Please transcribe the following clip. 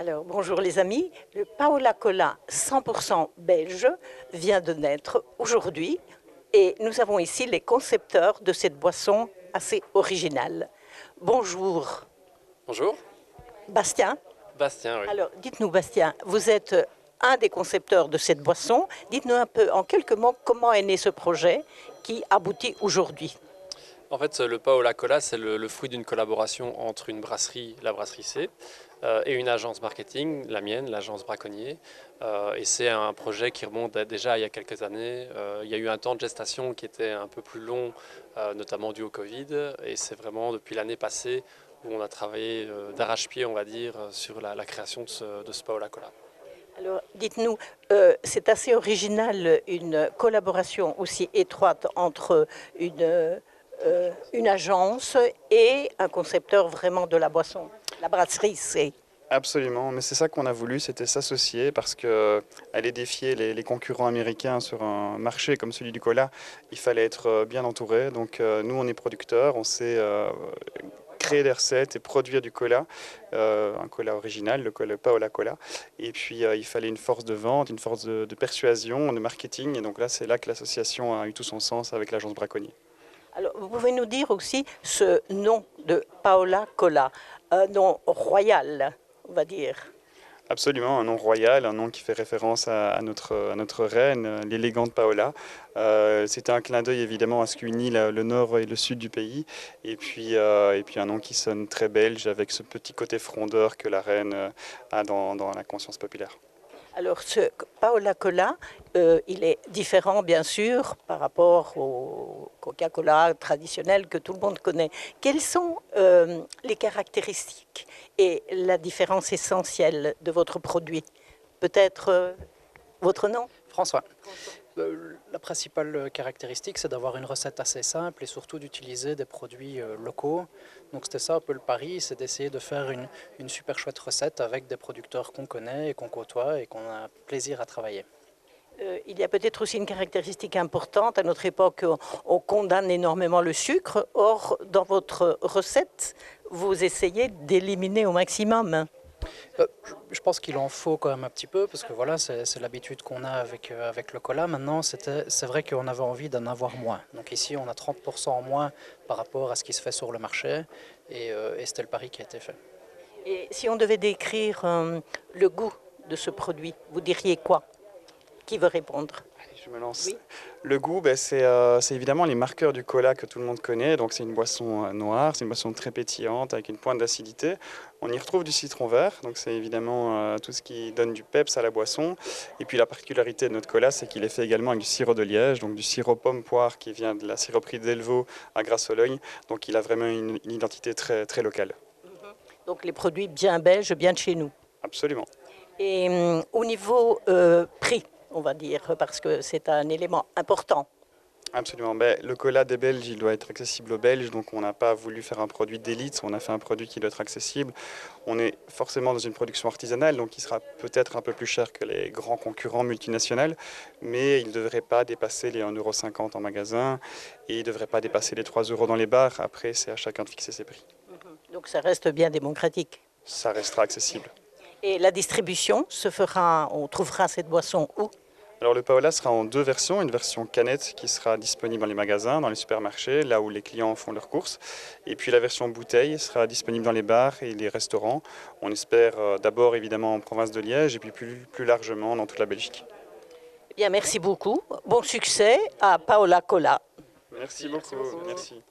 Alors, bonjour les amis. Le Paola Cola 100% belge vient de naître aujourd'hui et nous avons ici les concepteurs de cette boisson assez originale. Bonjour. Bonjour. Bastien. Bastien, oui. Alors, dites-nous Bastien, vous êtes un des concepteurs de cette boisson. Dites-nous un peu en quelques mots comment est né ce projet qui aboutit aujourd'hui. En fait, le Paola Cola, c'est le fruit d'une collaboration entre une brasserie, la brasserie C, et une agence marketing, la mienne, l'agence Braconnier. Et c'est un projet qui remonte déjà il y a quelques années. Il y a eu un temps de gestation qui était un peu plus long, notamment dû au Covid. Et c'est vraiment depuis l'année passée où on a travaillé d'arrache-pied, on va dire, sur la création de ce Paola Cola. Alors, dites-nous, c'est assez original, une collaboration aussi étroite entre une agence et un concepteur vraiment de la boisson. La brasserie, c'est... Absolument, mais c'est ça qu'on a voulu, c'était s'associer parce que aller défier les concurrents américains sur un marché comme celui du cola, il fallait être bien entouré. Donc nous, on est producteurs, on sait créer des recettes et produire du cola, un cola original, le Paola Cola. Et puis il fallait une force de vente, une force de persuasion, de marketing. Et donc là, c'est là que l'association a eu tout son sens avec l'agence Braconnier. Alors, vous pouvez nous dire aussi ce nom de Paola Cola, un nom royal, on va dire. Absolument, un nom royal, un nom qui fait référence à notre reine, l'élégante Paola. C'était un clin d'œil évidemment à ce qui unit le nord et le sud du pays. Et puis un nom qui sonne très belge avec ce petit côté frondeur que la reine a dans la conscience populaire. Alors, ce Paola Cola, il est différent, bien sûr, par rapport au Coca-Cola traditionnel que tout le monde connaît. Quelles sont les caractéristiques et la différence essentielle de votre produit? Peut-être votre nom? François. La principale caractéristique, c'est d'avoir une recette assez simple et surtout d'utiliser des produits locaux. Donc c'était ça un peu le pari, c'est d'essayer de faire une super chouette recette avec des producteurs qu'on connaît et qu'on côtoie et qu'on a plaisir à travailler. Il y a peut-être aussi une caractéristique importante. À notre époque, on condamne énormément le sucre. Or, dans votre recette, vous essayez d'éliminer au maximum. Je pense qu'il en faut quand même un petit peu parce que voilà, c'est l'habitude qu'on a avec le cola. Maintenant, c'est vrai qu'on avait envie d'en avoir moins. Donc ici, on a 30% en moins par rapport à ce qui se fait sur le marché et c'était le pari qui a été fait. Et si on devait décrire le goût de ce produit, vous diriez quoi? Qui veut répondre? Je me lance. Oui. Le goût, c'est évidemment les marqueurs du cola que tout le monde connaît. Donc c'est une boisson noire, c'est une boisson très pétillante avec une pointe d'acidité. On y retrouve du citron vert, donc c'est évidemment tout ce qui donne du peps à la boisson. Et puis la particularité de notre cola, c'est qu'il est fait également avec du sirop de liège, donc du sirop pomme-poire qui vient de la siroperie d'Elvaux à Grasse-Sologne. Donc il a vraiment une identité très, très locale. Donc les produits bien belges, bien de chez nous. Absolument. Et au niveau prix, on va dire, parce que c'est un élément important. Absolument. Ben, le cola des Belges, il doit être accessible aux Belges, donc on n'a pas voulu faire un produit d'élite, on a fait un produit qui doit être accessible. On est forcément dans une production artisanale, donc il sera peut-être un peu plus cher que les grands concurrents multinationaux, mais il ne devrait pas dépasser les 1,50 € en magasin et il ne devrait pas dépasser les 3 € dans les bars. Après, c'est à chacun de fixer ses prix. Donc ça reste bien démocratique. Ça restera accessible. Et la distribution se fera, on trouvera cette boisson où? Alors le Paola sera en deux versions, une version canette qui sera disponible dans les magasins, dans les supermarchés, là où les clients font leurs courses. Et puis la version bouteille sera disponible dans les bars et les restaurants. On espère d'abord évidemment en province de Liège et puis plus largement dans toute la Belgique. Bien, merci beaucoup. Bon succès à Paola Cola. Merci beaucoup. Merci.